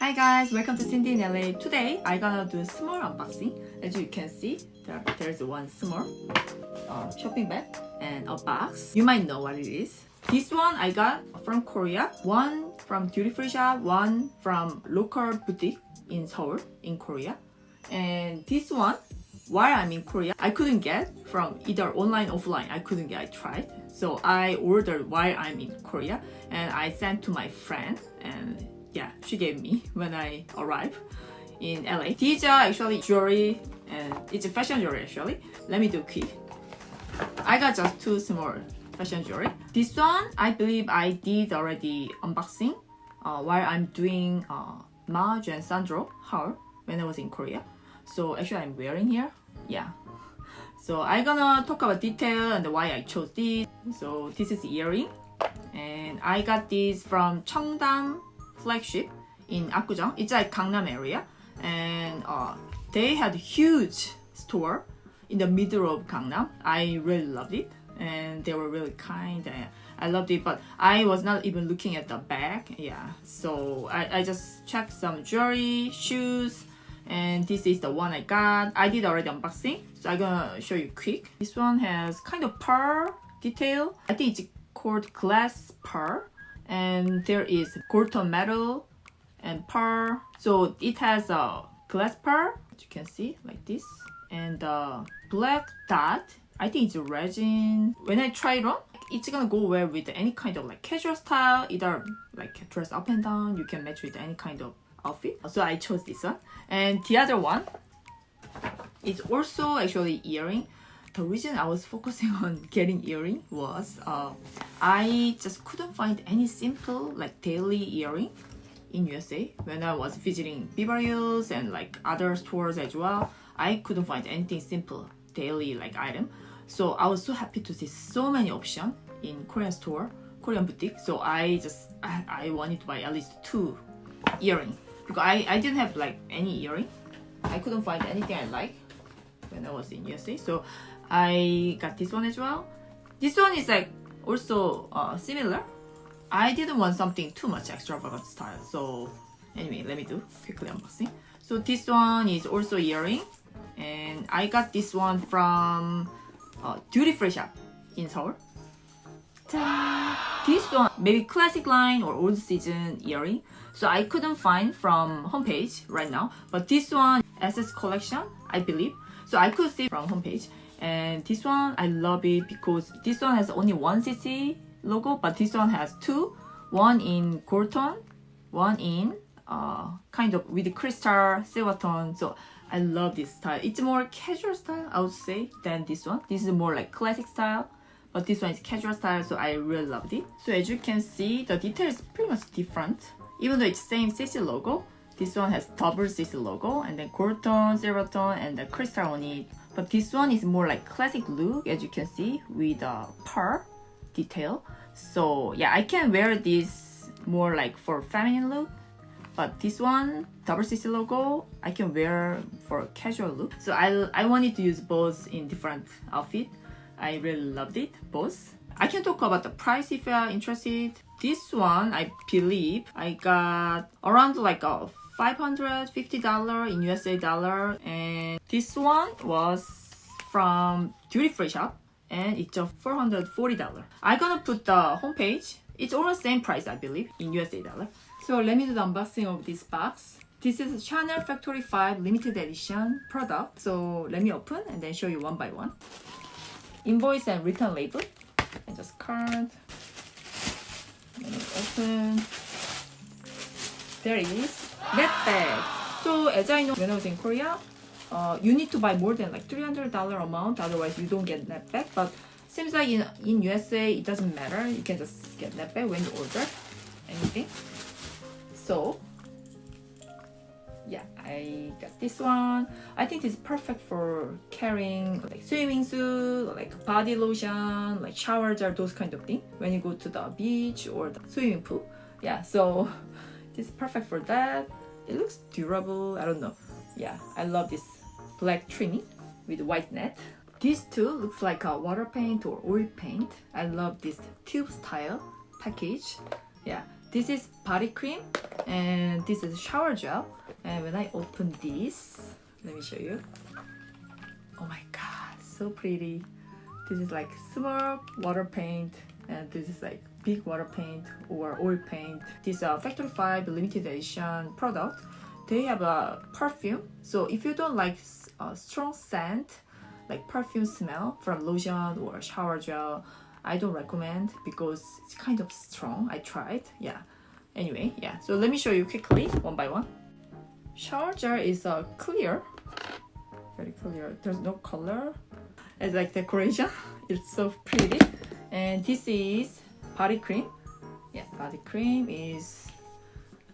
Hi guys, welcome to Cindy in LA. Today I gonna do a small unboxing. As you can see, there's one small shopping bag and a box. You might know what it is. This one I got from Korea, one from duty free shop, one from local boutique in Seoul in Korea. And this one, while I'm in Korea, I couldn't get from either online or offline. I couldn't get, I tried. So I ordered while I'm in Korea and I sent to my friend, and yeah, she gave me when I arrived in LA. These are actually jewelry and it's a fashion jewelry actually. Let me do quick. I got just two small fashion jewelry. This one, I believe I did already unboxing while I'm doing Maj and Sandro haul when I was in Korea. So actually I'm wearing here. Yeah. So I'm gonna talk about detail and why I chose this. So this is earring. And I got this from Cheongdam flagship in Apgujeong. It's like Gangnam area. And they had a huge store in the middle of Gangnam. I really loved it. And they were really kind. And I loved it. But I was not even looking at the bag. Yeah. So I just checked some jewelry, shoes. And this is the one I got. I did already unboxing, so I'm gonna show you quick. This one has kind of pearl detail. I think it's called glass pearl. And there is gold tone metal and pearl. So it has a glass pearl, as you can see, like this. And black dot. I think it's resin. When I try it on, it's gonna go well with any kind of like casual style, either like dress up and down. You can match with any kind of outfit. So I chose this one. And the other one is also actually earring. The reason I was focusing on getting earring was I just couldn't find any simple like daily earring in USA. When I was visiting Beverly Hills and like other stores as well, I couldn't find anything simple daily like item. So I was so happy to see so many options in Korean store, Korean boutique. So I wanted to buy at least two earring. Because I didn't have like any earring. I couldn't find anything I like when I was in USA. So I got this one as well. This one is like also similar. I didn't want something too much extravagant style. So anyway, let me do quickly unboxing. So this one is also earring. And I got this one from duty free shop in Seoul. This one, maybe classic line or old season earring. So I couldn't find from homepage right now. But this one, SS collection, I believe. So I could see from homepage. And this one, I love it because this one has only one CC logo, but this one has two. One in gold tone, one in kind of with crystal silver tone. So I love this style. It's more casual style, I would say, than this one. This is more like classic style. But this one is casual style, so I really loved it. So as you can see, the detail is pretty much different. Even though it's same CC logo, this one has double CC logo and then gold tone, silver tone, and the crystal on it. But this one is more like classic look, as you can see, with a pearl detail. So yeah, I can wear this more like for feminine look. But this one, double CC logo, I can wear for casual look. So I wanted to use both in different outfit. I really loved it, both. I can talk about the price if you are interested. This one, I believe, I got around like a $550 in USA dollar. And this one was from duty free shop and it's a $440. I'm gonna put the homepage. It's almost same price, I believe, in USA dollar. So let me do the unboxing of this box. This is Chanel Factory 5 limited edition product. So let me open and then show you one by one. Invoice and return label. And just card. Let me open. There it is. Net bag. So as I know, when I was in Korea, you need to buy more than like $300 amount, otherwise you don't get net bag. But seems like in USA it doesn't matter. You can just get net bag when you order anything. So yeah, I got this one. I think it's perfect for carrying like swimming suit, like body lotion, like shower gel, those kind of thing when you go to the beach or the swimming pool. Yeah, so this is perfect for that. It looks durable. I don't know. Yeah, I love this black trimming with white net. These two looks like a water paint or oil paint. I love this tube style package. Yeah, this is body cream and this is shower gel. And when I open this, let me show you. Oh my god, so pretty. This is like small water paint and this is like big water paint or oil paint. This Factory 5 limited edition product. They have a perfume. So if you don't like strong scent, like perfume smell from lotion or shower gel, I don't recommend because it's kind of strong. I tried, yeah. Anyway, yeah. So let me show you quickly, one by one. Shower gel is clear, very clear. There's no color. It's like decoration. It's so pretty. And this is body cream. Yeah, body cream is,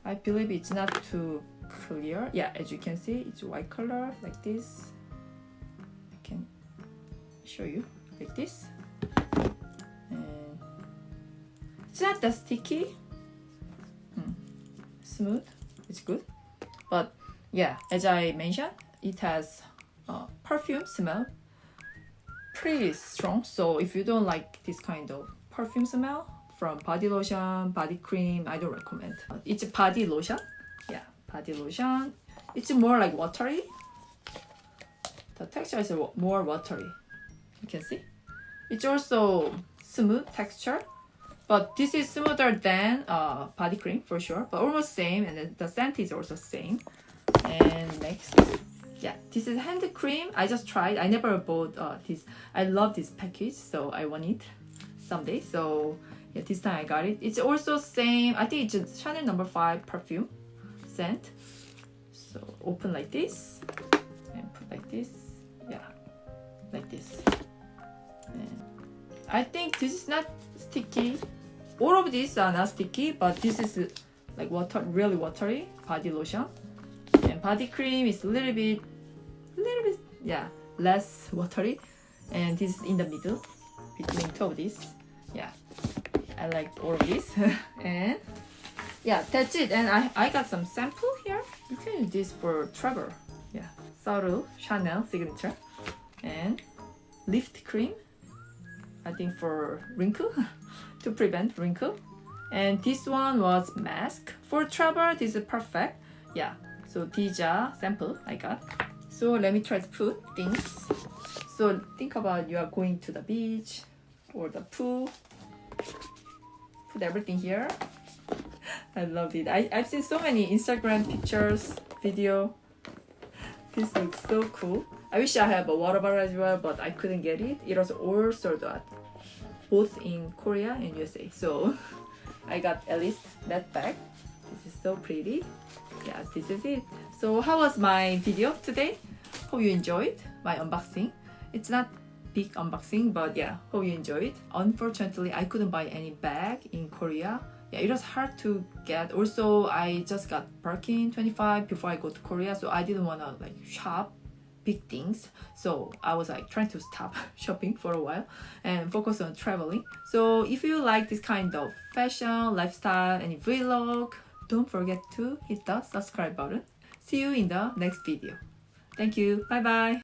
I believe it's not too clear. Yeah, as you can see, it's white color like this. I can show you like this. And it's not that sticky. Smooth. It's good. But yeah, as I mentioned, it has perfume smell. Pretty strong. So if you don't like this kind of perfume smell from body lotion, body cream, I don't recommend. It's a body lotion. Yeah, body lotion. It's more like watery. The texture is more watery. You can see. It's also smooth texture. But this is smoother than body cream for sure. But almost same. And then the scent is also same. And next. Yeah, this is hand cream. I just tried. I never bought this. I love this package, so I want it someday. So yeah, this time I got it. It's also same. I think it's Chanel No. 5 perfume scent. So open like this and put like this. Yeah, like this. And I think this is not sticky. All of these are not sticky, but this is like water, really watery body lotion. And body cream is a little bit, yeah, less watery. And this is in the middle, between two of these. Yeah, I like all of this. And yeah, that's it. And I got some sample here. You can use this for travel. Yeah, subtle Chanel signature. And lift cream, I think for wrinkle, to prevent wrinkle. And this one was mask. For travel, this is perfect. Yeah. So these are sample I got. So let me try to put things. So think about you are going to the beach or the pool. Put everything here. I love it. I've seen so many Instagram pictures, video. This looks so cool. I wish I have a water bottle as well, but I couldn't get it. It was all sold out, both in Korea and USA. So I got at least that bag. This is so pretty. Yeah, this is it. So how was my video today? Hope you enjoyed my unboxing. It's not big unboxing, but yeah, hope you enjoyed. Unfortunately, I couldn't buy any bag in Korea. Yeah, it was hard to get. Also, I just got Birkin 25 before I go to Korea, so I didn't want to like shop big things. So I was like trying to stop shopping for a while and focus on traveling. So if you like this kind of fashion, lifestyle, and vlog, don't forget to hit the subscribe button. See you in the next video. Thank you. Bye bye.